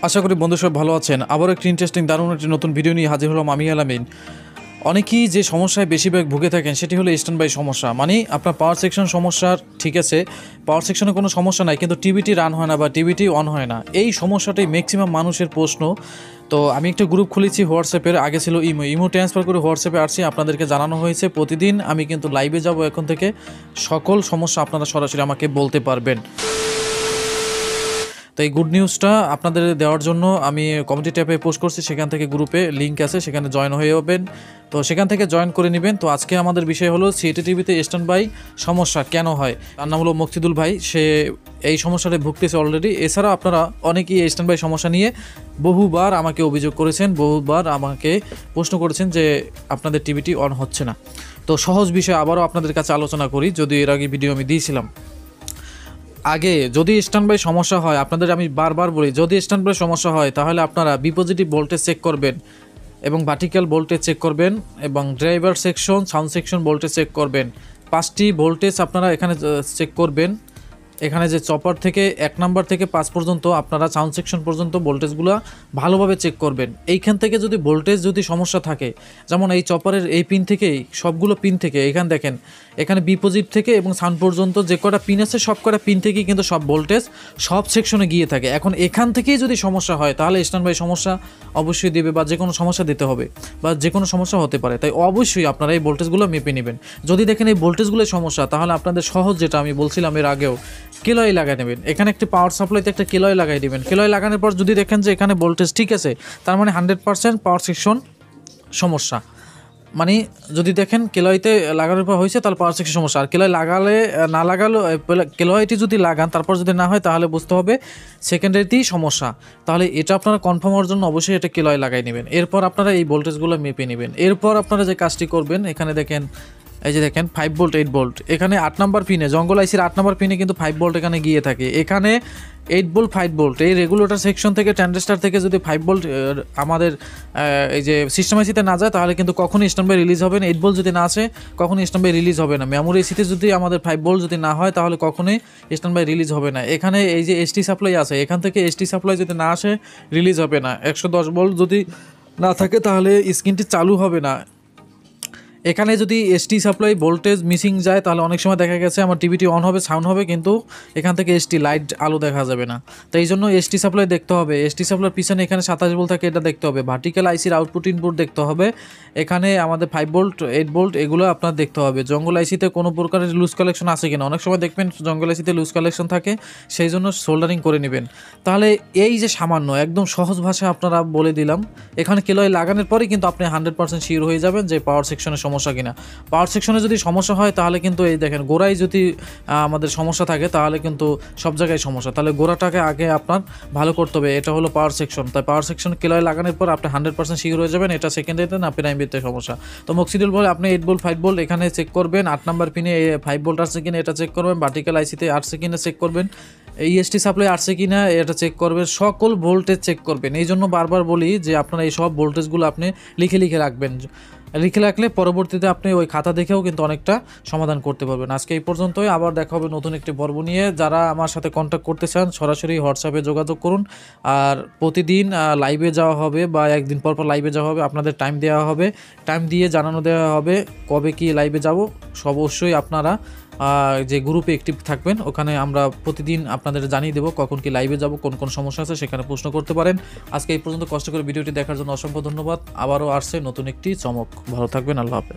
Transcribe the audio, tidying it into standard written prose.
আশা করি বন্ধু সব ভালো আছেন। আবার একটি ইন্টারেস্টিং দারুণ একটি নতুন ভিডিও নিয়ে হাজির হলাম আমি আলামিন। অনেকেই যে সমস্যায় বেশিরভাগ ভুগে থাকেন সেটি হলো স্ট্যান্ড বাই সমস্যা। মানে আপনার পাওয়ার সেকশন সমস্যার ঠিক আছে, পাওয়ার সেকশনে কোনো সমস্যা নাই, কিন্তু টিভিটি রান হয় না বা টিভিটি অন হয় না। এই সমস্যাটাই ম্যাক্সিমাম মানুষের প্রশ্ন। তো আমি একটা গ্রুপ খুলেছি হোয়াটসঅ্যাপের, আগে ছিল ইমো ট্রান্সফার করে হোয়াটসঅ্যাপে আসছি। আপনাদেরকে জানানো হয়েছে প্রতিদিন আমি কিন্তু লাইভে যাব এখন থেকে, সকল সমস্যা আপনারা সরাসরি আমাকে বলতে পারবেন। তো এই গুড নিউজটা আপনাদের দেওয়ার জন্য আমি কমিউনিটি ট্যাবে পোস্ট করছি, সেখান থেকে গ্রুপে লিঙ্ক আছে, সেখানে জয়েন হয়ে যাবেন। তো সেখান থেকে জয়েন করে নেবেন। তো আজকে আমাদের বিষয় হলো CRT টিভিতে স্ট্যান্ড বাই সমস্যা কেন হয়। তার নাম হলো মকসিদুল ভাই, সে এই সমস্যাটা ভুগতেছে অলরেডি। এছাড়াও আপনারা অনেকেই এই স্ট্যান্ড বাই সমস্যা নিয়ে বহুবার আমাকে অভিযোগ করেছেন, বহুবার আমাকে প্রশ্ন করেছেন যে আপনাদের টিভিটি অন হচ্ছে না। তো সহজ বিষয় আবারও আপনাদের কাছে আলোচনা করি, যদি এর আগে ভিডিও আমি দিয়েছিলাম। আগে যদি স্ট্যান্ড বাই সমস্যা হয়, আপনাদের আমি বারবার বলি, যদি স্ট্যান্ড বাই সমস্যা হয় তাহলে আপনারা বিপজিটিভ ভোল্টেজ চেক করবেন এবং ভার্টিক্যাল ভোল্টেজ চেক করবেন এবং driver section, sound section voltage check করবেন। 5টি ভোল্টেজ আপনারা এখানে চেক করবেন। এখানে যে চপার থেকে 1 নাম্বার থেকে 5 পর্যন্ত আপনারা সাউন্ড সেকশন পর্যন্ত ভোল্টেজগুলো ভালোভাবে চেক করবেন। এইখান থেকে যদি ভোল্টেজ যদি সমস্যা থাকে, যেমন এই চপারের এই পিন থেকেই সবগুলো পিন থেকে, এখানে দেখেন এখানে বিপজিট থেকে এবং সাউন্ড পর্যন্ত যে কটা পিন আছে সব কটা পিন থেকেই কিন্তু সব ভোল্টেজ সব সেকশনে গিয়ে থাকে। এখন এখান থেকেই যদি সমস্যা হয় তাহলে স্ট্যান্ড বাই সমস্যা অবশ্যই দেবে বা যে কোনো সমস্যা দিতে হবে বা যে কোনো সমস্যা হতে পারে। তাই অবশ্যই আপনারা এই ভোল্টেজগুলো মেপে নেবেন। যদি দেখেন এই ভোল্টেজগুলোর সমস্যা, তাহলে আপনাদের সহজ যেটা আমি বলছিলাম এর আগেও, কেলয় লাগাই নেবেন। এখানে একটি পাওয়ার সাপ্লাইতে একটা কেলয় লাগাই দেবেন। কেলয় লাগানোর পর যদি দেখেন যে এখানে ভোল্টেজ ঠিক আছে, তার মানে 100% পাওয়ার সেকশন সমস্যা। মানে যদি দেখেন কেলয়তে লাগানোর পর হয়েছে তাহলে পাওয়ার সেকশন সমস্যা। আর কেলয় লাগালে না লাগালো, কেলয়টি যদি লাগান তারপর যদি না হয় তাহলে বুঝতে হবে সেকেন্ডারিতেই সমস্যা। তাহলে এটা আপনারা কনফার্ম হওয়ার জন্য অবশ্যই এটা কেলয় লাগাই নেবেন। এরপর আপনারা এই ভোল্টেজগুলো মেপে নেবেন। এরপর আপনারা যে কাজটি করবেন, এখানে দেখেন এই যে দেখেন 5 ভোল্ট 8 ভোল্ট, এখানে 8 নাম্বার পিনে জঙ্গল আইসির 8 নাম্বার পিনে কিন্তু 5 ভোল্ট এখানে গিয়ে থাকে। এখানে 8 ভোল্ট 5 ভোল্ট এই রেগুলেটর সেকশন থেকে ট্রানজিস্টর থেকে যদি 5 ভোল্ট আমাদের এই যে সিস্টেম আইসিতে না যায় তাহলে কিন্তু কখনই স্ট্যান্ড বাই রিলিজ হবে না। 8 ভোল্ট যদি না আসে কখনই স্ট্যান্ড বাই রিলিজ হবে না। মেমোরি এসিতে যদি আমাদের 5 ভোল্ট যদি না হয় তাহলে কখনোই স্ট্যান্ড বাই রিলিজ হবে না। এখানে এই যে ST সাপ্লাই আছে, এখান থেকে ST সাপ্লাই যদি না আসে রিলিজ হবে না। 110 ভোল্ট যদি না থাকে তাহলে স্ক্রিনটি চালু হবে না। এখানে যদি ST সাপ্লাই ভোল্টেজ মিসিং যায় তাহলে অনেক সময় দেখা গেছে আমার টিভিটি অন হবে, সাউন্ড হবে, কিন্তু এখান থেকে ST লাইট আলো দেখা যাবে না। তো এই জন্য ST সাপ্লাই দেখতে হবে। ST সাপ্লাইয়ের পিছনে এখানে 27 ভোল্ট থাকে, এটা দেখতে হবে। ভার্টিক্যাল আইসির আউটপুট ইনপুট দেখতে হবে। এখানে আমাদের 5 ভোল্ট 8 ভোল্ট এগুলো আপনার দেখতে হবে। জঙ্গল আইসিতে কোনো প্রকারের লুজ কালেকশন আছে কিনা, অনেক সময় দেখবেন জঙ্গল আইসিতে লুজ কালেকশন থাকে, সেই জন্য সোল্ডারিং করে নেবেন। তাহলে এই যে সামান্য একদম সহজ ভাষায় আপনারা বলে দিলাম, এখানে কেলয় লাগানোর পরেই কিন্তু আপনি 100% শিওর হয়ে যাবেন যে পাওয়ার সেকশনের সমস্যা কিনা। পাওয়ার সেকশনে যদি সমস্যা হয় তাহলে কিন্তু এই দেখেন গোড়ায় যদি আমাদের সমস্যা থাকে তাহলে কিন্তু সব জায়গায় সমস্যা। তাহলে গোড়াটাকে আগে আপনার ভালো করতে হবে। এটা হলো পাওয়ার সেকশন। তাই পাওয়ার সেকশন কেলয় লাগানোর পর আপনি 100% শিওর হয়ে যাবেন এটা সেকেন্ডারিতে না প্রাইমারিতে সমস্যা। তো মকসিদুল বলে আপনি 8 ভোল্ট 5 ভোল্ট এখানে চেক করবেন, 8 নাম্বার পিনে 5 ভোল্ট আসছে কিনা এটা চেক করবেন, ভার্টিক্যাল আইসিতে আসছে কিনা চেক করবেন, ST সাপ্লাই আসছে কিনা এটা চেক করবেন, সকল ভোল্টেজ চেক করবেন। এই জন্য বারবার বলি যে আপনারা এই সব ভোল্টেজগুলো আপনি লিখে রাখবেন। লিখে রাখলে পরবর্তীতে আপনি ওই খাতা দেখেও কিন্তু অনেকটা সমাধান করতে পারবেন। আজকে এই পর্যন্তই, আবার দেখা হবে নতুন একটি পর্ব নিয়ে। যারা আমার সাথে কন্ট্যাক্ট করতে চান সরাসরি হোয়াটসঅ্যাপে যোগাযোগ করুন। আর প্রতিদিন লাইভে যাওয়া হবে বা একদিন পর লাইভে যাওয়া হবে, আপনাদের টাইম দেওয়া হবে, টাইম দিয়ে জানানো দেওয়া হবে কবে কি লাইভে যাব। অবশ্যই আপনারা যে গ্রুপে অ্যাক্টিভ থাকবেন, ওখানে আমরা প্রতিদিন আপনাদের জানিয়ে দেবো কখন কি লাইভে যাব, কোন কোন সমস্যা আছে সেখানে প্রশ্ন করতে পারেন। আজকে এই পর্যন্ত, কষ্ট করে ভিডিওটি দেখার জন্য অসংখ্য ধন্যবাদ। আবারও আসছে নতুন একটি চমক। ভালো থাকবেন, আল্লাহ হাফেজ।